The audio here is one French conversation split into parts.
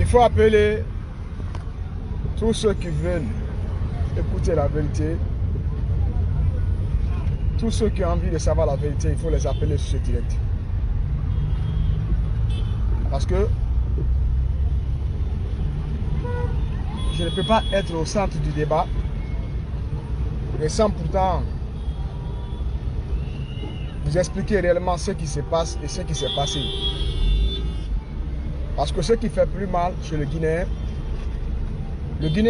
Il faut appeler tous ceux qui veulent écouter la vérité. Tous ceux qui ont envie de savoir la vérité, il faut les appeler sur ce direct. Parce que je ne peux pas être au centre du débat et sans pourtant vous expliquer réellement ce qui se passe et ce qui s'est passé. Parce que ce qui fait plus mal chez le Guinéen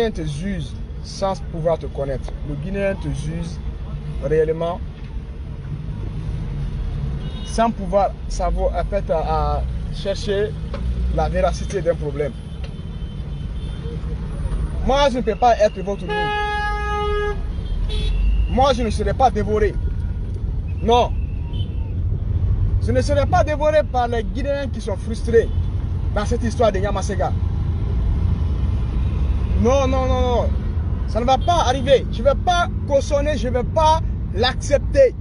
te use sans pouvoir te connaître. Le Guinéen te use réellement sans pouvoir savoir en fait, à chercher la véracité d'un problème. Moi, je ne peux pas être votre loup. Moi, je ne serai pas dévoré. Non. Je ne serai pas dévoré par les Guinéens qui sont frustrés dans cette histoire de Yamasega. Non, non, non, non. Ça ne va pas arriver. Je ne vais pas cautionner, je ne vais pas l'accepter.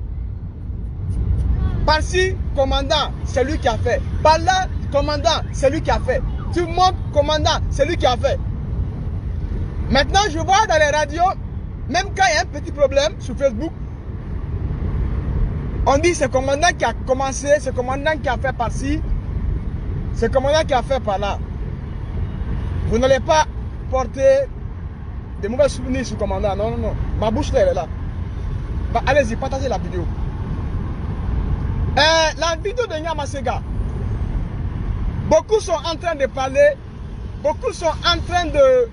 Par-ci, commandant, c'est lui qui a fait. Par-là, commandant, c'est lui qui a fait. Tout le monde, commandant, c'est lui qui a fait. Maintenant, je vois dans les radios, même quand il y a un petit problème sur Facebook, on dit c'est le commandant qui a commencé, c'est le commandant qui a fait par-ci, c'est le commandant qui a fait par-là. Vous n'allez pas porter des mauvais souvenirs sur le commandant. Non, non, non. Ma bouche là, elle est là. Bah, allez-y, partagez la vidéo. La vidéo de Yamasega. Beaucoup sont en train de parler, beaucoup sont en train de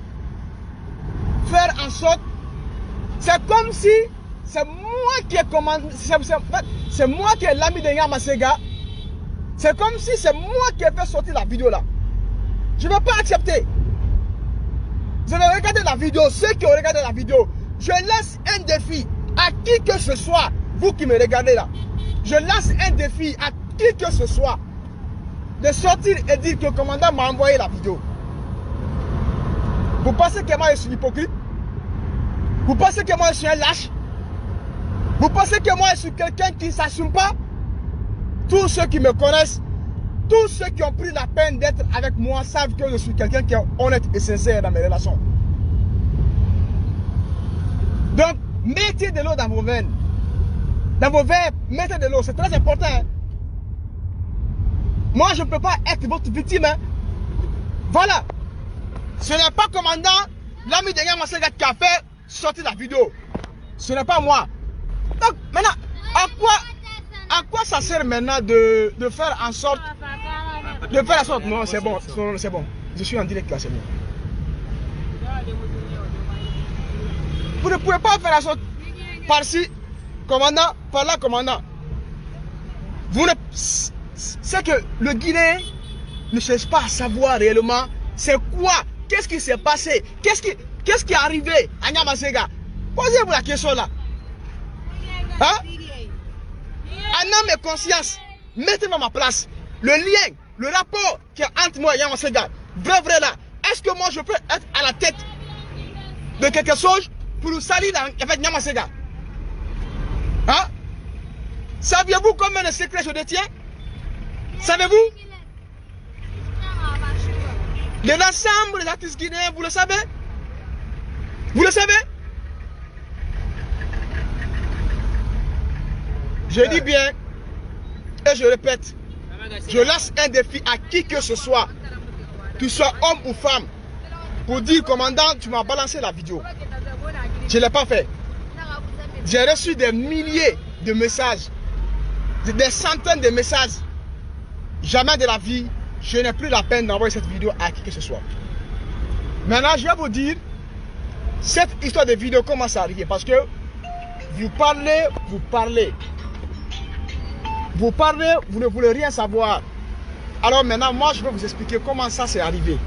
faire en sorte. C'est comme si c'est moi qui ai commandé, c'est moi qui ai l'ami de Yamasega. C'est comme si c'est moi qui ai fait sortir la vidéo là. Je ne vais pas accepter. Je vais regarder la vidéo, ceux qui ont regardé la vidéo. Je laisse un défi à qui que ce soit, vous qui me regardez là. Je lance un défi à qui que ce soit de sortir et dire que le commandant m'a envoyé la vidéo. Vous pensez que moi je suis hypocrite? Vous pensez que moi je suis un lâche? Vous pensez que moi je suis quelqu'un qui ne s'assume pas? Tous ceux qui me connaissent, tous ceux qui ont pris la peine d'être avec moi savent que je suis quelqu'un qui est honnête et sincère dans mes relations. Donc, mettez de l'eau dans vos veines. Dans vos verres, mettez de l'eau, c'est très important. Hein? Moi, je ne peux pas être votre victime. Hein? Voilà. Ce n'est pas commandant, l'ami de Yamasega qui a fait sortir la vidéo. Ce n'est pas moi. Donc, maintenant, à quoi ça sert maintenant de faire en sorte... Non, c'est bon, c'est bon. Je suis en direct là, c'est bon. Vous ne pouvez pas faire en sorte par-ci, commandant, par-là, commandant. Vous ne... C'est que le Guinéen ne cherche pas à savoir réellement c'est quoi, qu'est-ce qui s'est passé, qu'est-ce qui est arrivé à Yamasega. Posez-vous la question là. Hein? En âme et conscience, mettez-moi à ma place. Le lien, le rapport qui est entre moi et Yamasega, vrai là, est-ce que moi je peux être à la tête de quelque chose pour nous salir avec Yamasega? Hein? Saviez-vous combien de secrets je détiens? Savez-vous? De l'ensemble des artistes guinéens, vous le savez? Vous le savez? Je dis bien, et je répète, je lance un défi à qui que ce soit, que tu sois homme ou femme, pour dire, commandant, tu m'as balancé la vidéo. Je ne l'ai pas fait. J'ai reçu des milliers de messages, des centaines de messages. Jamais de la vie, je n'ai plus la peine d'envoyer cette vidéo à qui que ce soit. Maintenant, je vais vous dire, cette histoire de vidéo commence à arriver parce que vous parlez, vous ne voulez rien savoir. Alors maintenant, moi, je vais vous expliquer comment ça s'est arrivé.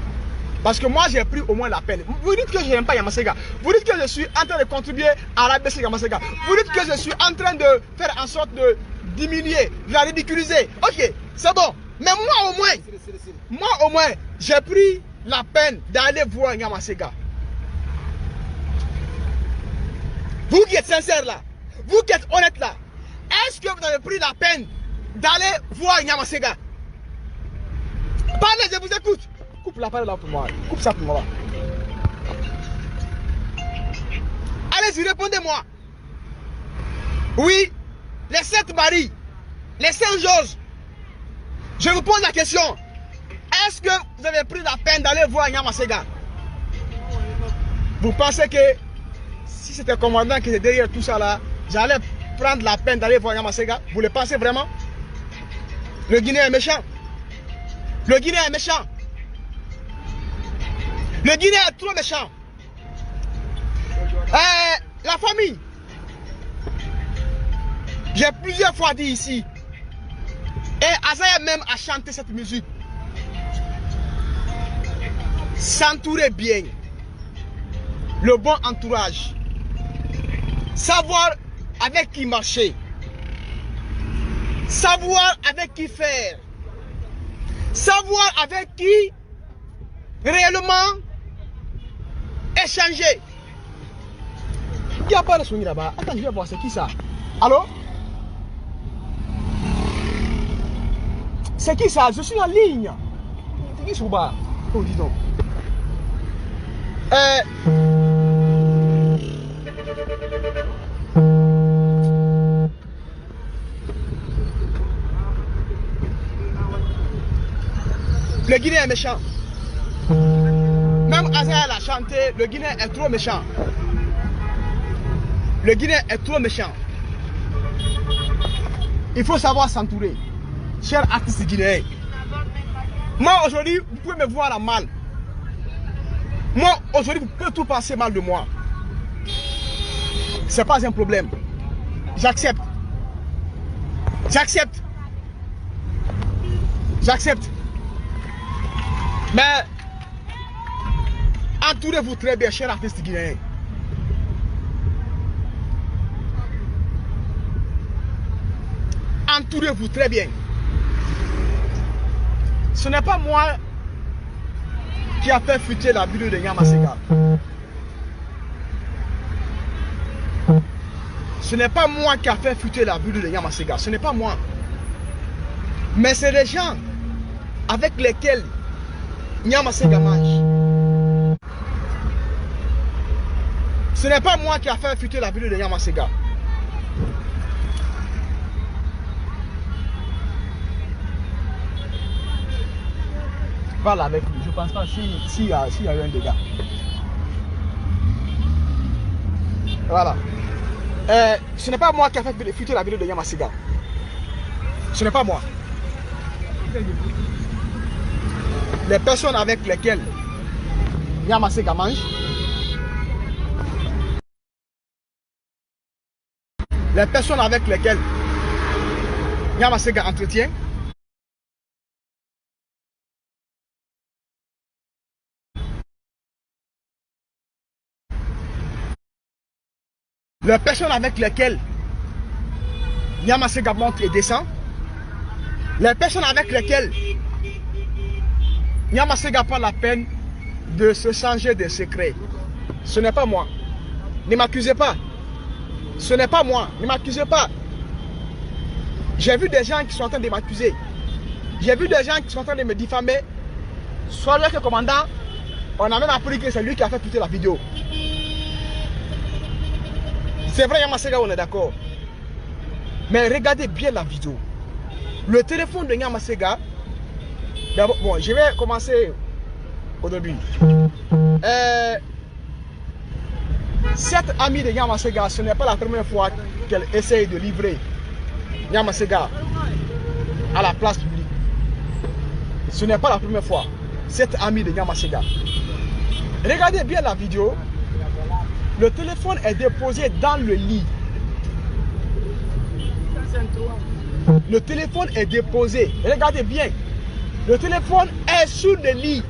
Parce que moi, j'ai pris au moins la peine. Vous dites que je n'aime pas Yamasega. Vous dites que je suis en train de contribuer à rabaisser Yamasega. Vous dites que je suis en train de faire en sorte de diminuer, de la ridiculiser. Ok, c'est bon. Mais moi au moins, j'ai pris la peine d'aller voir Yamasega. Vous qui êtes sincère là, vous qui êtes honnête là, est-ce que vous avez pris la peine d'aller voir Yamasega? Parlez, je vous écoute. coupe la parole là pour moi. Coupe ça pour moi. Allez-y, répondez-moi. Oui, les 7 Marie, les 5 Georges. Je vous pose la question. Est-ce que vous avez pris la peine d'aller voir Nyamasega? Vous pensez que si c'était le commandant qui était derrière tout ça là, j'allais prendre la peine d'aller voir Nyamasega? Vous le pensez vraiment? Le Guinéen est méchant. Le Guinéen est méchant. Le Guinéen est trop méchant. La famille. J'ai plusieurs fois dit ici. Et Azaya même a chanté cette musique. S'entourer bien. Le bon entourage. Savoir avec qui marcher. Savoir avec qui faire. Savoir avec qui réellement échanger. Qui a pas de soigner là-bas? Attends, je vais voir, c'est qui ça? Allô? C'est qui ça? Je suis en ligne. C'est qui Souba? Oh, dis donc. Le Guinéen est méchant. Même Azaya l'a chanté, le Guinéen est trop méchant. Le Guinéen est trop méchant. Il faut savoir s'entourer. Chers artistes guinéens. Moi aujourd'hui, vous pouvez me voir à mal. Moi aujourd'hui, vous pouvez tout penser mal de moi. C'est pas un problème. J'accepte. J'accepte. J'accepte. Mais entourez-vous très bien, chers artistes guinéens. Entourez-vous très bien. Ce n'est pas moi qui a fait fuiter la vidéo de Nyamasega. Ce n'est pas moi qui a fait fuiter la vidéo de Nyamasega. Ce n'est pas moi. Mais c'est les gens avec lesquels Nyamasega mange. Ce n'est pas moi qui a fait fuiter la vidéo de Nyamasega. Parle avec lui, je ne pense pas s'il y a eu un dégât. Voilà. Ce n'est pas moi qui a fait fuiter la vidéo de Nyamasega. Ce n'est pas moi. Les personnes avec lesquelles Nyamasega mange, les personnes avec lesquelles Nyamasega entretient, les personnes avec lesquelles Nyamasega monte et descend, les personnes avec lesquelles Nyamasega prend la peine de se changer de secret. Ce n'est pas moi. Ne m'accusez pas. Ce n'est pas moi. Ne m'accusez pas. J'ai vu des gens qui sont en train de m'accuser. J'ai vu des gens qui sont en train de me diffamer. Soit le commandant, on a même appris que c'est lui qui a fait fuiter la vidéo. C'est vrai, Nyamasega, on est d'accord. Mais regardez bien la vidéo. Le téléphone de Nyamasega. Bon, je vais commencer au début. Cette amie de Nyamasega, ce n'est pas la première fois qu'elle essaye de livrer Nyamasega à la place publique. Ce n'est pas la première fois. Cette amie de Nyamasega. Regardez bien la vidéo. Le téléphone est déposé dans le lit. Le téléphone est déposé. Regardez bien. Le téléphone est sur le lit.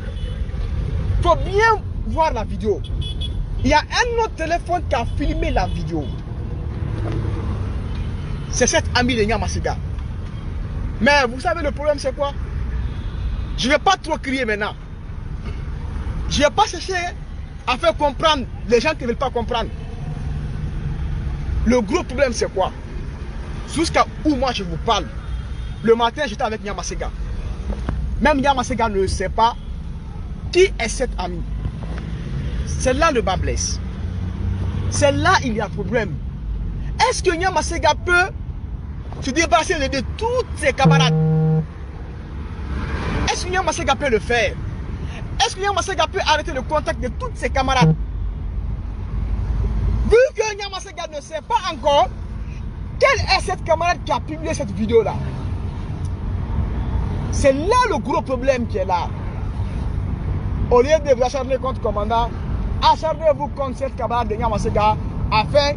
Il faut bien voir la vidéo. Il y a un autre téléphone qui a filmé la vidéo. C'est cette amie de Nyamasega. Mais vous savez le problème c'est quoi? Je ne vais pas trop crier maintenant. Je ne vais pas chercher à faire comprendre les gens qui ne veulent pas comprendre. Le gros problème c'est quoi? Jusqu'à où moi je vous parle. Le matin j'étais avec Nyamasega. Même Nyamasega ne le sait pas. Qui est cet ami? C'est là le bas blesse. C'est là il y a problème. Est-ce que Nyamasega peut se débarrasser de tous ses camarades? Est-ce que Nyamasega peut le faire? Est-ce que Nyamasega peut arrêter le contact de tous ses camarades? Vu que Nyamasega ne sait pas encore quelle est cette camarade qui a publié cette vidéo-là, c'est là le gros problème qui est là. Au lieu de vous acharner contre le commandant, acharnez-vous contre cette camarade de Nyamasega afin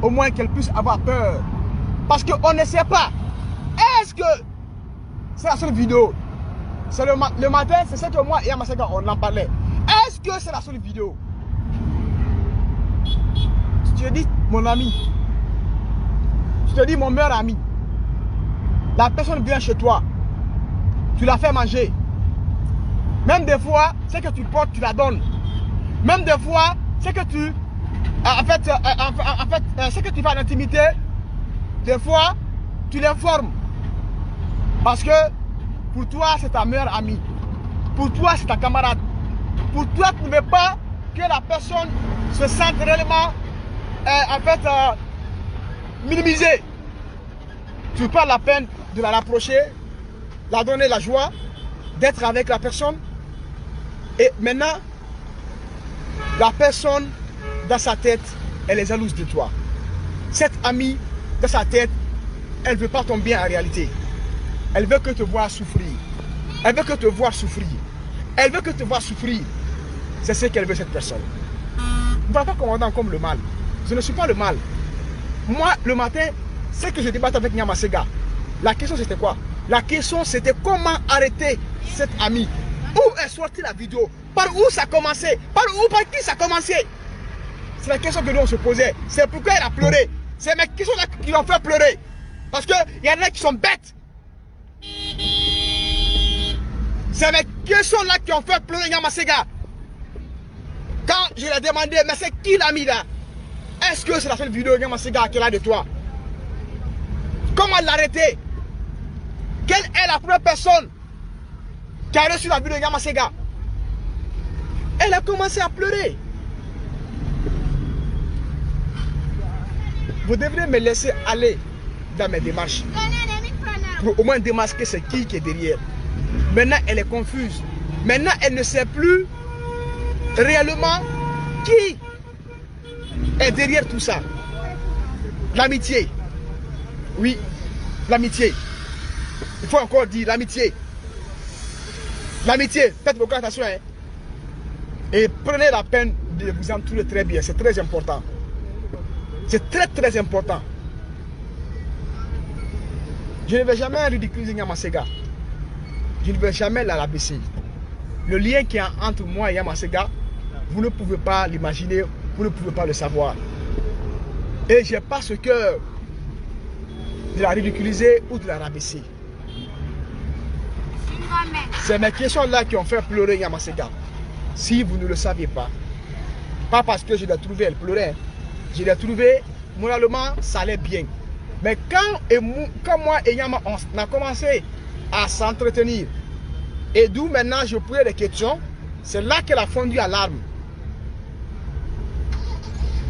au moins qu'elle puisse avoir peur. Parce qu'on ne sait pas. Est-ce que c'est la seule vidéo? C'est le matin, c'est ce que moi et Nyamasega on en parlait. Est-ce que c'est la seule vidéo? Je te dis mon ami, je te dis mon meilleur ami. La personne vient chez toi, tu la fais manger. Même des fois, ce que tu portes, tu la donnes. Même des fois, ce que tu... En fait, ce que tu fais en intimité, des fois, tu l'informes. Parce que pour toi, c'est ta meilleure amie. Pour toi, c'est ta camarade. Pour toi, tu ne veux pas que la personne se sente réellement, minimisée. Tu prends la peine de la rapprocher, la donner la joie d'être avec la personne. Et maintenant, la personne, dans sa tête, elle est jalouse de toi. Cette amie, dans sa tête, elle ne veut pas ton bien en réalité. Elle veut que te voir souffrir. Elle veut que te voir souffrir. Elle veut que te voir souffrir. C'est ce qu'elle veut, cette personne. Ne va pas commandant comme le mal. Je ne suis pas le mal. Moi, le matin, c'est que je débatte avec Nyamasega. La question, c'était quoi? La question, c'était comment arrêter cette amie. Où est sortie la vidéo? Par où ça a commencé? Par qui ça a commencé? C'est la question que nous on se posait. C'est pourquoi elle a pleuré. C'est mes questions là qui l'ont fait pleurer. Parce qu'il y en a qui sont bêtes. C'est mes questions là qui ont fait pleurer Nyamasega. Quand je l'ai demandé, mais c'est qui l'ami là? Est-ce que c'est la seule vidéo Nyamasega qu'elle a de toi? Comment l'arrêter? Quelle est la première personne qui a reçu la vidéo de Nyamasega? Elle a commencé à pleurer. Vous devrez me laisser aller dans mes démarches pour au moins démasquer c'est qui est derrière. Maintenant, elle est confuse. Maintenant, elle ne sait plus réellement qui est derrière tout ça. L'amitié. Oui, l'amitié. Il faut encore dire l'amitié. L'amitié, faites beaucoup attention. Hein. Et prenez la peine de vous entourer très bien. C'est très important. C'est très important. Je ne vais jamais ridiculiser Nyamasega. Je ne vais jamais la rabaisser. Le lien qui est entre moi et Nyamasega, vous ne pouvez pas l'imaginer, vous ne pouvez pas le savoir. Et je n'ai pas ce cœur de la ridiculiser ou de la rabaisser. C'est mes questions-là qui ont fait pleurer Nyamasega. Si vous ne le saviez pas, pas parce que je l'ai trouvé, elle pleurait. Je l'ai trouvé, moralement, ça allait bien. Mais quand moi et Nyama, on a commencé à s'entretenir, et d'où maintenant je posais des questions, c'est là qu'elle a fondu à larmes.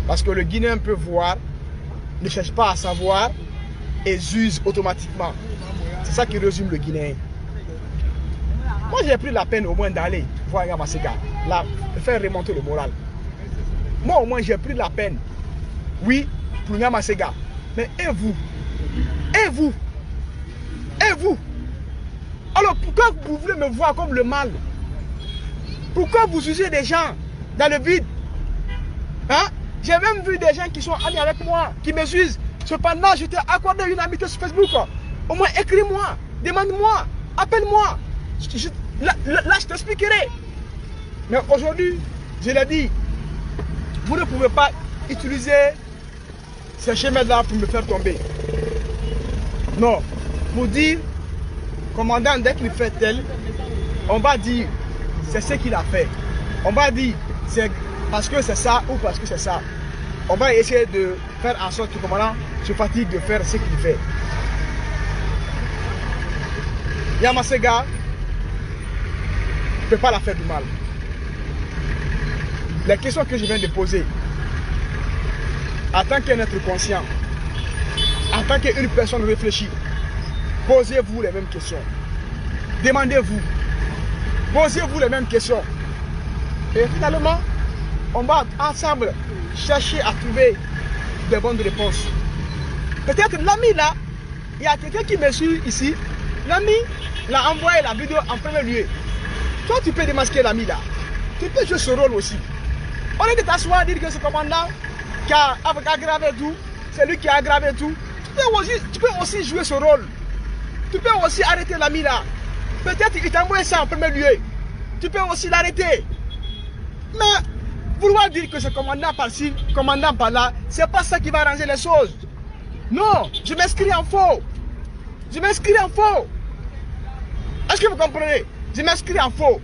Parce que le Guinéen peut voir, ne cherche pas à savoir, et use automatiquement. C'est ça qui résume le Guinéen. Moi j'ai pris la peine au moins d'aller voir Nyamasega, faire remonter le moral. Moi au moins j'ai pris la peine, oui, pour Nyamasega. Mais et vous? Et vous? Et vous? Alors pourquoi vous voulez me voir comme le mal? Pourquoi vous usez des gens dans le vide? Hein? J'ai même vu des gens qui sont amis avec moi, qui me usent. Cependant, je t'ai accordé une amitié sur Facebook. Au moins écris-moi, demande-moi, appelle-moi. Là, je t'expliquerai. Mais aujourd'hui, je l'ai dit, vous ne pouvez pas utiliser ces chemins-là pour me faire tomber. Non. Pour dire, commandant, dès qu'il fait tel, on va dire, c'est ce qu'il a fait. On va dire, c'est parce que c'est ça ou parce que c'est ça. On va essayer de faire en sorte que le commandant se fatigue de faire ce qu'il fait. Nyamasega ne peut pas la faire du mal. les questions que je viens de poser, en tant qu'un être conscient, en tant qu'une personne réfléchie, posez-vous les mêmes questions. Demandez-vous. Posez-vous les mêmes questions. Et finalement, on va ensemble chercher à trouver des bonnes réponses. Peut-être l'ami là, il y a quelqu'un qui me suit ici. L'ami l'a envoyé la vidéo en premier lieu. Toi, tu peux démasquer l'ami là. Tu peux jouer ce rôle aussi. Au lieu de t'asseoir et dire que ce commandant qui a aggravé tout, c'est lui qui a aggravé tout. Tu peux aussi jouer ce rôle. Tu peux aussi arrêter l'ami là. Peut-être qu'il t'a envoyé ça en premier lieu. Tu peux aussi l'arrêter. Mais vouloir dire que ce commandant par-ci, commandant par-là, c'est pas ça qui va arranger les choses. Non, je m'inscris en faux. Je m'inscris en faux. Est-ce que vous comprenez? Je m'inscris en faux.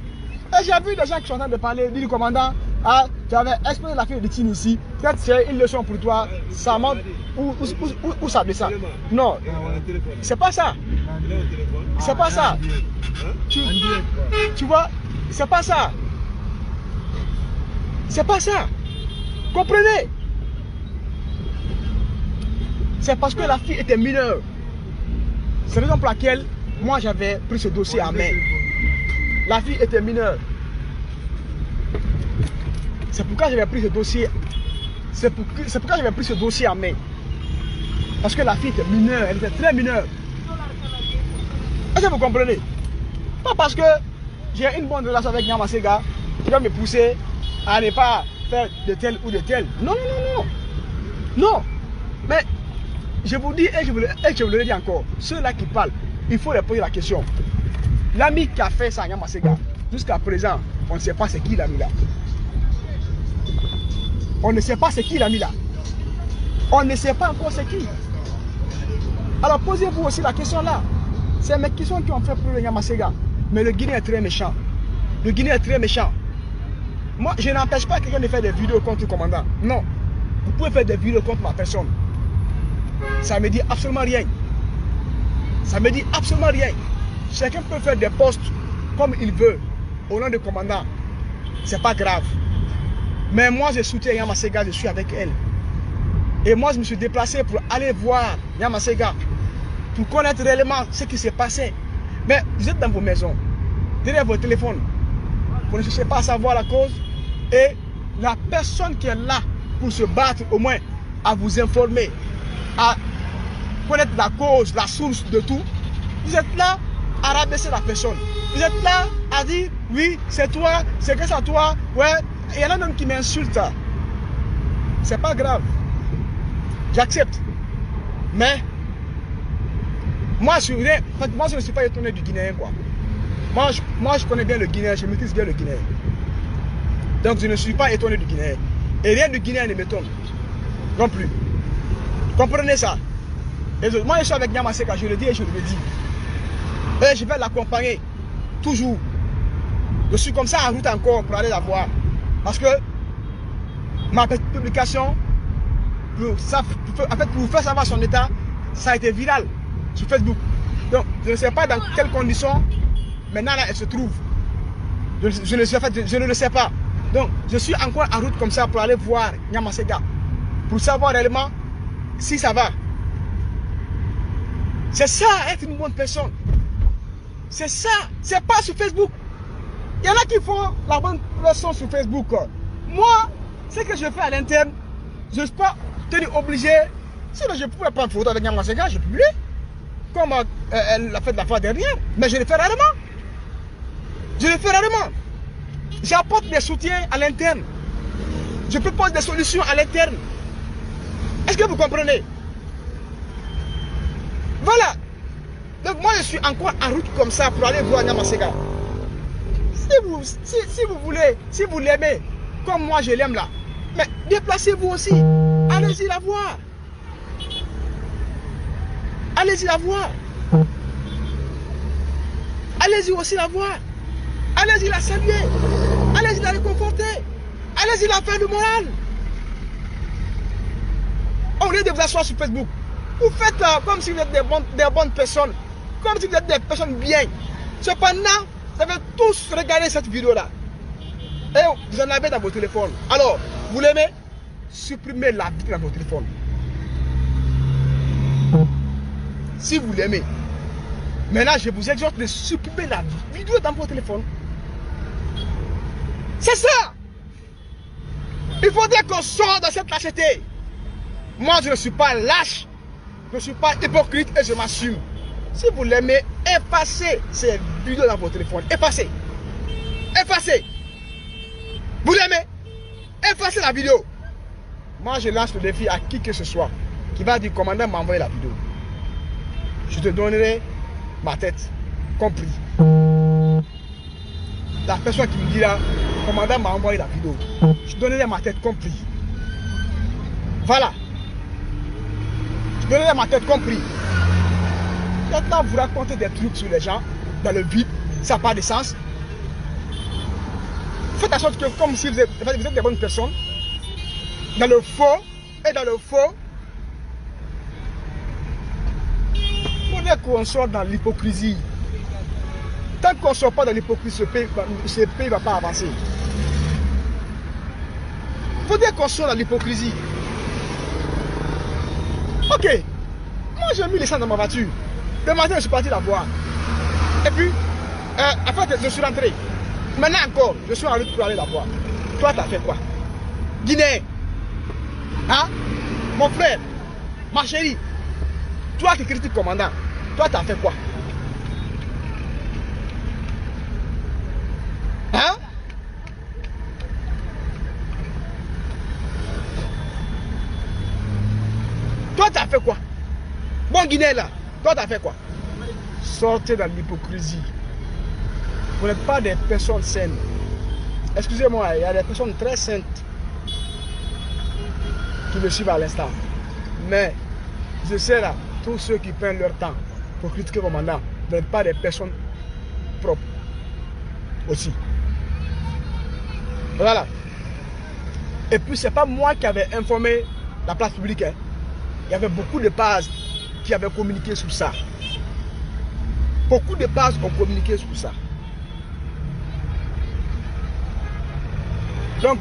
Et j'ai vu des gens qui sont en train de parler, dire commandant, ah, tu avais exposé la fille de Tine ici. Peut-être c'est une leçon pour toi. Ça monte ou ça descend. Non, c'est pas ça. C'est pas ça. Tu vois, c'est pas ça. C'est pas ça. Comprenez? C'est parce que la fille était mineure. C'est la raison pour laquelle moi j'avais pris ce dossier en main. La fille était mineure. C'est pourquoi j'avais pris ce dossier. C'est pourquoi j'avais pris ce dossier en main. Parce que la fille était mineure, elle était très mineure. Est-ce que vous comprenez? Pas parce que j'ai une bonne relation avec Nyama Sega qui va me pousser à ne pas faire de tel ou de tel. Non, non, non, non. Non. Mais je vous dis et je vous le dis encore, ceux-là qui parlent, il faut leur poser la question. L'ami qui a fait ça à Nyama Sega, jusqu'à présent, on ne sait pas c'est qui l'ami là. On ne sait pas c'est qui l'ami là. On ne sait pas encore c'est qui. Alors posez-vous aussi la question là. C'est mes questions qui ont fait pour le Nyama Sega. Mais le Guinéen est très méchant. Le Guinéen est très méchant. Moi, je n'empêche pas quelqu'un de faire des vidéos contre le commandant. Non. Vous pouvez faire des vidéos contre ma personne. Ça me dit absolument rien. Ça me dit absolument rien. Chacun peut faire des posts comme il veut au nom du commandant. C'est pas grave. Mais moi, je soutiens Nyama Sega, je suis avec elle. Et moi, je me suis déplacé pour aller voir Nyama Sega, pour connaître réellement ce qui s'est passé. Mais vous êtes dans vos maisons, derrière vos téléphones. Vous ne cherchez pas à savoir la cause. Et la personne qui est là pour se battre, au moins à vous informer, à connaître la cause, la source de tout, vous êtes là à rabaisser la personne. Vous êtes là à dire, oui, c'est toi, c'est grâce à toi. Ouais, il y en a même qui m'insultent. C'est pas grave. J'accepte. Mais moi, je ne suis pas étonné du Guinéen, quoi. Moi, je connais bien le Guinéen, je maîtrise bien le Guinéen. Donc, je ne suis pas étonné du Guinéen. Et rien du Guinéen ne m'étonne. Non plus. Comprenez ça. Et moi, je suis avec Nyama Sega, je le dis et je le dis. Et je vais l'accompagner. Toujours. Je suis comme ça en route encore pour aller la voir. Parce que ma publication, pour vous faire savoir son état, ça a été viral sur Facebook. Donc, je ne sais pas dans quelles conditions maintenant là elle se trouve. Je ne le sais pas. Donc, je suis encore en route comme ça pour aller voir Nyama Sega. Pour savoir réellement si ça va. C'est ça, être une bonne personne. C'est ça. C'est pas sur Facebook. Il y en a qui font la bonne leçon sur Facebook. Moi, ce que je fais à l'interne, je ne suis pas tenu obligé. Sinon, je pouvais prendre photo avec Nyama Sega, je publie. Comme elle l'a fait la fois dernière. Mais je le fais rarement. Je le fais rarement. J'apporte des soutiens à l'interne. Je propose des solutions à l'interne. Est-ce que vous comprenez? Voilà. Donc moi je suis encore en route comme ça pour aller voir Nyama Sega. Si vous voulez, si vous l'aimez, comme moi je l'aime là, mais déplacez-vous aussi. Allez-y la voir. Allez-y la voir. Allez-y aussi la voir. Allez-y la saluer. Allez-y la réconforter. Allez-y la faire du moral. Au lieu de vous asseoir sur Facebook, vous faites comme si vous êtes des bonnes personnes. Comme si vous êtes des personnes bien. Cependant, vous avez tous regardé cette vidéo-là. Et vous en avez dans votre téléphone. Alors, vous l'aimez? Supprimez la vidéo dans votre téléphone. Si vous l'aimez. Maintenant, je vous exhorte de supprimer la vidéo dans votre téléphone. C'est ça. Il faudrait qu'on sorte de cette lâcheté. Moi, je ne suis pas lâche. Je ne suis pas hypocrite et je m'assume. Si vous l'aimez, effacez ces vidéos dans votre téléphone. Effacez. Effacez. Vous l'aimez? Effacez la vidéo. Moi, je lance le défi à qui que ce soit qui va dire, commandant m'a envoyé la vidéo. Je te donnerai ma tête, compris. La personne qui me dira, commandant m'a envoyé la vidéo. Je donnerai ma tête, compris. Voilà. Je donnerai ma tête, compris. Maintenant, vous racontez des trucs sur les gens, dans le vide, ça n'a pas de sens. Faites en sorte que, comme si vous êtes des bonnes personnes, dans le faux, et dans le faux, il faudrait qu'on sorte dans l'hypocrisie. Tant qu'on ne sort pas dans l'hypocrisie, ce pays ne va pas avancer. Il faudrait qu'on sorte dans l'hypocrisie. Ok, moi j'ai mis l'essence dans ma voiture. Le matin, je suis parti la voir. Et puis, en fait, je suis rentré. Maintenant encore, je suis en route pour aller la voir. Toi, tu as fait quoi? Guinée. Hein? Mon frère, ma chérie, toi qui critiques le commandant, toi, tu as fait quoi? Hein? Toi, tu as fait quoi? Bon Guinée là, toi, tu as fait quoi? Sortez dans l'hypocrisie. Vous n'êtes pas des personnes saines. Excusez-moi, il y a des personnes très saintes qui me suivent à l'instant. Mais je sais là, tous ceux qui prennent leur temps pour critiquer le commandant, vous n'êtes pas des personnes propres aussi. Voilà. Et puis, ce n'est pas moi qui avais informé la place publique. Hein. Il y avait beaucoup de pages qui avaient communiqué sur ça. Beaucoup de pages ont communiqué sur ça. Donc,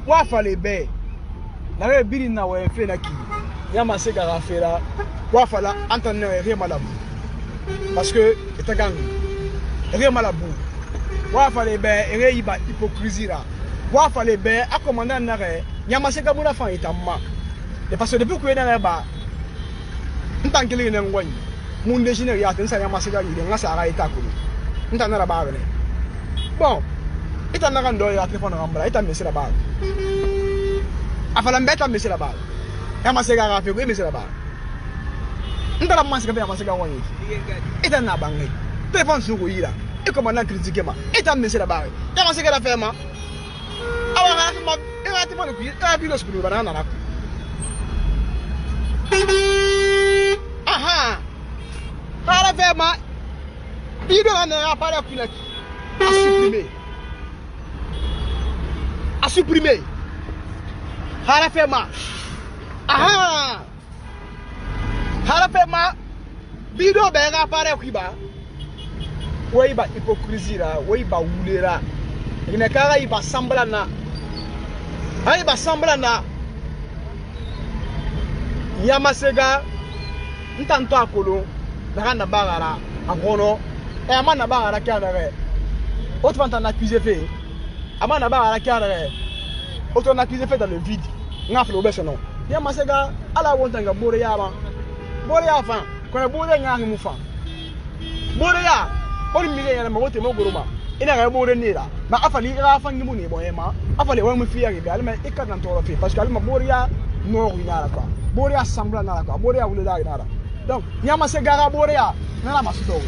wa fallait bien. La biri na wa fait na ki. Yama se gara fera. Wa fala entendre rien malabou. Parce que c'est gang. Rien malabou. Wa fallait bien et iba hypocrisie là. Wa fallait bien à commander na re. Yama se gamuna fa itamma. Et parce que depuis que na ba ntan kele na ngwani. Mun dejiner ya tensa yama se ga yi ngasa ara ita ko. Ntan na ba bene. Bon. Et tu as un téléphone et tu as mis la balle. Afin de mettre la balle. Et ma cigare a fait oui, mais c'est la balle. Tu as massé avec ma cigare. Et tu as un abangé. Téléphone sur le là. Et comment on a critiqué moi. Et tu as mis la balle. Et ma cigare a fait moi. Alors, il a été bon le cuir. Il a vu le screw. Ah ah. Alors, fait moi. Il doit pas la plus à supprimer. À supprimer. Harafema. Aha. Harafema. Bido benga pare kuiba. Weiba hypocrisie là, weiba wulera. Ina kara iba samblana. Aiba samblana. Yamasega ntanto akolo na bagara agono. E amana bagara kana re. Autre vent en accusé fait. Amana bagara kana re. Autre en accusé fait dans le vide. Ngafle obeso non. Yamasega ala wontanga bore yaba. Bore ya fa. Ko bore ngahi mu fa. Bore ya. Ori mi ya ma wote mo goroma. Ina ga bore ni la. Ma afali ga fa ngi mu ni boyema. Afali wa mu fi ya ga alma ikka nan to fi parce que alma bore ya no ina la quoi. Bore ya sambla na la quoi. Bore ya wule da ina la. Donc Yamasega ga bore ya na la masuto.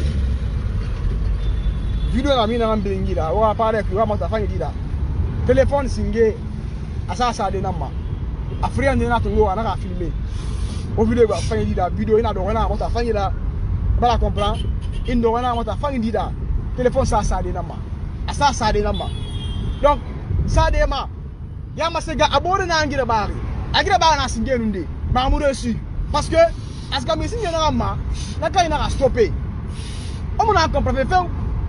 Video na mina mbingi la. Wa pare ku wa mata fa ngi da. Téléphone singé asasa de nama. Afrian de na to ngo ana ka filmer. O video ba fa ngi da video ina do wana mata fa ngi da. Bala comprend. Indo wana mata fa ngi da. Téléphone ça de nama. Asasa de nama. Donc ça de ma Yamasega abore na ngira bari. Agira ba na singé nunde. Ba mu reçu parce que aska mi singa na ma na kai na stopper. O mo na comprendre fait.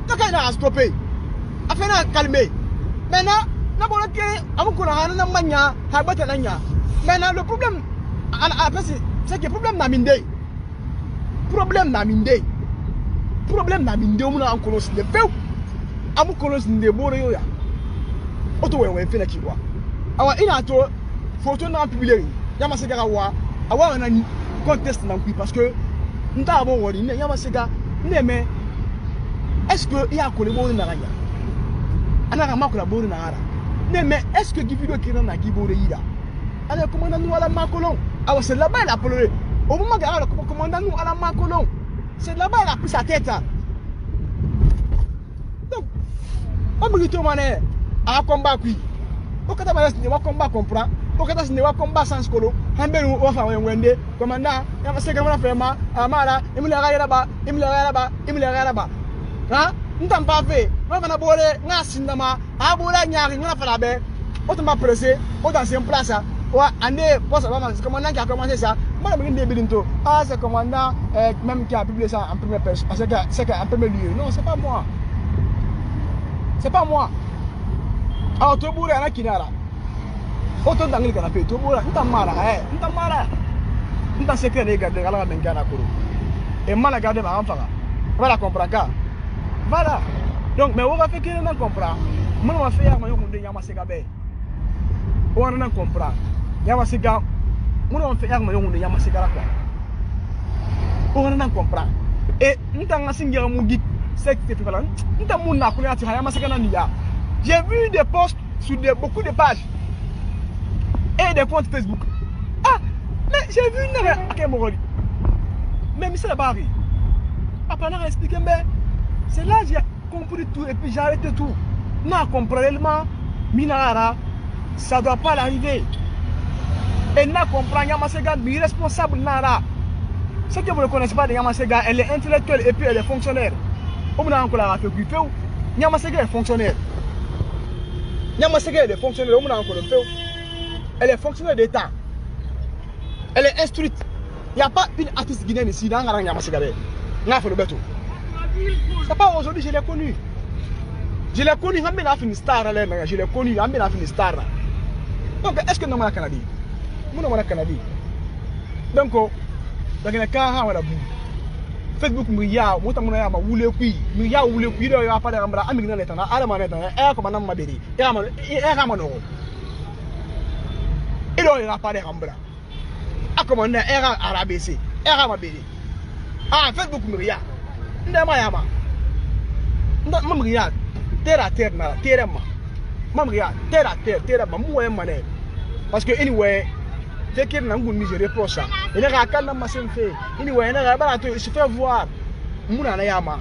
Na kai na stopper. Afena calmer. Maintenant, maintenant, le problème, c'est que le problème n'a minde. Problème n'a minde. Problème n'a minde. On a encore aussi des peu. On a encore aussi des beaux réels. Auto ouais fait la kiwa. Alors il a toi photo dans publier. Yama se gara wa. Awa on a conteste dans qui parce que nous avons wori. Yama se ga. Mais est-ce que il y a collé beau na ranya? Ana ma ko la beau na ara. Mais est-ce que Gibido qui n'a pas de ida? Alors, commandant nous à la Macolon. Alors, c'est là-bas, il a pleuré. Au moment où il a commandant nous à la Macolon, c'est là-bas, il a pris sa tête. Donc, on me dit, à combat, oui. Au cas où il y a un combat, comprend. Au cas où il y a un combat sans colo, un bel ou enfin, un wende, commandant, il y a un second vraiment, Amara, il me l'a regardé là-bas, il me l'a regardé là-bas, il me l'a regardé là-bas. Hein? Nous n'avons pas fait. Nous avons abordé, nous avons cinéma, abordé, nous avons fait la baie. On m'a pressé, on dans une place. Ouais, année, c'est le commandant qui a commencé ça. Moi, je me dis, ah, c'est le commandant même qui a publié ça en première personne. C'est un premier lieu. Non, c'est pas moi. C'est pas moi. Alors, tu es bourré à la kinara. Autant dans le canapé, tu es bourré. Tu es malade. Tu es malade. Tu es secret de garder à la Bengana. Et mal à garder ma enfant. Voilà, comprends. Voilà. Donc, mais on va faire qu'il ne comprend. Moi, on va faire un Yamasega Bay. On va comprendre. Yamasega. Moi, on va faire un Yamasega. On va comprendre. Et nous avons signé un mot c'est équivalent. Nous avons Yamasega. J'ai vu des posts sur beaucoup de pages et des comptes Facebook. Ah, mais j'ai vu une. Mais c'est la barre. Après, on a expliqué, mais c'est là que j'ai compris tout et puis j'ai arrêté tout. Non, complètement, Minara, ça ne doit pas l'arriver. Et n'a compris, Yamasega est responsable Nara. Ceux qui ne connaissent pas de Yamasega, elle est intellectuelle et puis elle est fonctionnaire. On a encore la fait plus peu. Yamasega est fonctionnaire. Yamasega est fonctionnaire, on a encore le fait. Elle est fonctionnaire d'État. Elle est instruite. Il n'y a pas une artiste guinéenne ici dans Yamasega. On a fait le bateau. C'est pas aujourd'hui, je l'ai connu. Je l'ai connu, il a fait une star. Je l'ai connu, il a fait une star. Donc, est-ce que nous sommes au Canada? Nous sommes au Canada. Donc, dans le cas où Facebook, il y a un peu de temps, il y a un peu de temps, il y a un peu de temps, il y a un peu de temps, il y a un peu de temps, il y a un peu de temps, il y a un peu de temps, il y a un peu de temps, il y a un peu de temps, il y a un peu de temps, ah, Facebook, il y a un peu de temps, il y a terre à terre, terre à terre à terre, terre à terre, parce que anyway, dès qu'il y a un peu de misère, ça. Il y a un peu de masse fait. Anyway, il y a un peu de se faire voir. Nous avons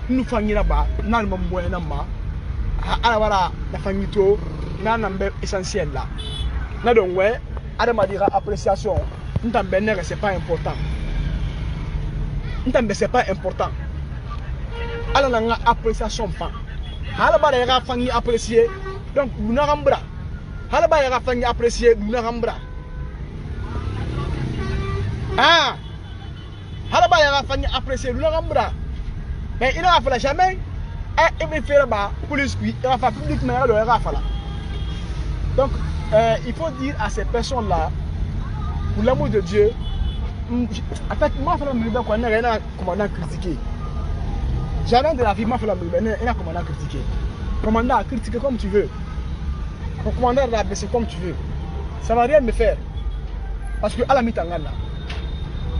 nous famille là-bas, nous avons un nama. Alors la famille to, nous avons essentiel là. Nous avons ouais, Adam a dit appréciation. Nous avons ben c'est pas important. Nous avons c'est pas important. Alors nous avons appréciation pas. Alors il y a famille appréciée. Donc nous avons bras. Alors il y a famille appréciée, nous avons bras. Ah, Halaba y'a fait apprécier le Rambra. Mais il n'a pas jamais. Et il fait là-bas, police, il a fait publiquement le Rafala. Donc, il faut dire à ces personnes-là, pour l'amour de Dieu, en fait, moi, je ne sais pas quoi, il y a un commandant critiqué. Jamais de la vie, moi, je ne sais pas un commandant critiqué. Commandant, critiquer comme tu veux. Le commandant va baisser comme tu veux. Ça ne va rien me faire. Parce que à la mi-temps, là.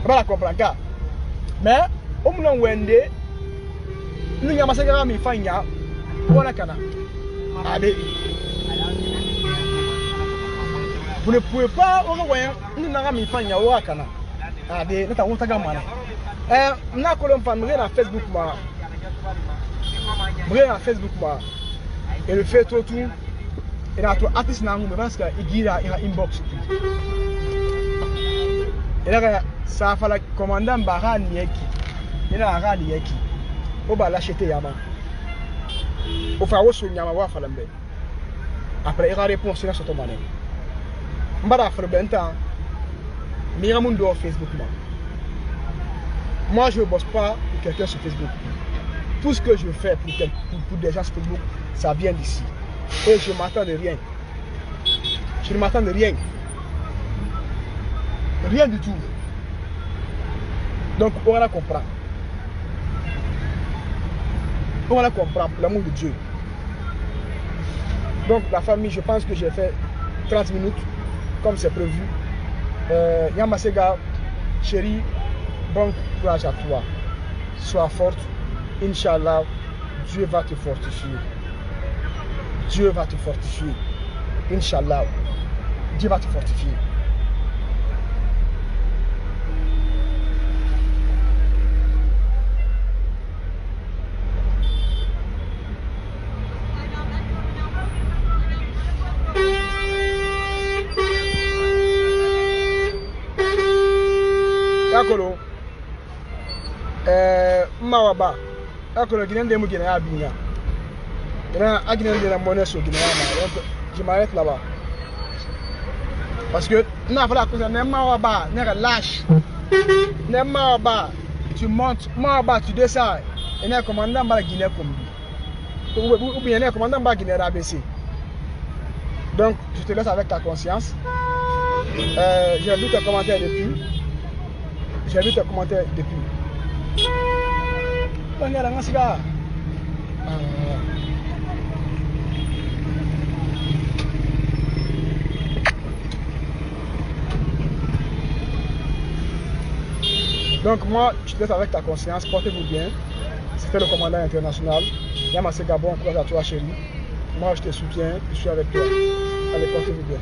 Voilà, comprends. Mais, au moment où nous avons fait un peu vous ne pouvez pas, nous avons fait un peu Facebook. Et le fait tout. Et là, artiste parce qu'il y a une inbox. Et là, ça fait le commandant Baran Nieki. Il a un ran Nieki. On va l'acheter Yama. On va voir sur Yama Wafalambe. Après, il va répondre sur ce moment. Je vais faire un temps. Mais il y a un monde Facebook. Moi, je ne bosse pas pour quelqu'un sur Facebook. Tout ce que je fais pour des gens sur Facebook, ça vient d'ici. Et je m'attends de rien. Je ne m'attends de rien. Rien du tout. Donc, on va la comprendre. On va la comprendre pour l'amour de Dieu. Donc, la famille, je pense que j'ai fait 30 minutes, comme c'est prévu. Yamasega, chérie, bon courage à toi. Sois forte. Inch'Allah, Dieu va te fortifier. Dieu va te fortifier. Inch'Allah, Dieu va te fortifier. Yakolo, Mawaba, Yakolo, Guinéen de Mouguina Abinia. Guinéen de la monnaie sur Guinée. Je m'arrête là-bas. Parce que, n'a pas la cause, n'est Mawaba, n'est lâche. N'est Mawaba, tu montes, Mawaba, tu descends. Et n'est commandant par la Guinée comme lui. Ou bien n'est commandant par la Guinée ABC. Donc, je te laisse avec ta conscience. J'ai vu tes commentaires depuis. J'ai vu tes commentaires depuis. Donc moi, je te laisse avec ta conscience, portez-vous bien. C'était le commandant international. Yamasega, bon courage à toi chérie. Moi je te soutiens, je suis avec toi. Allez, portez-vous bien.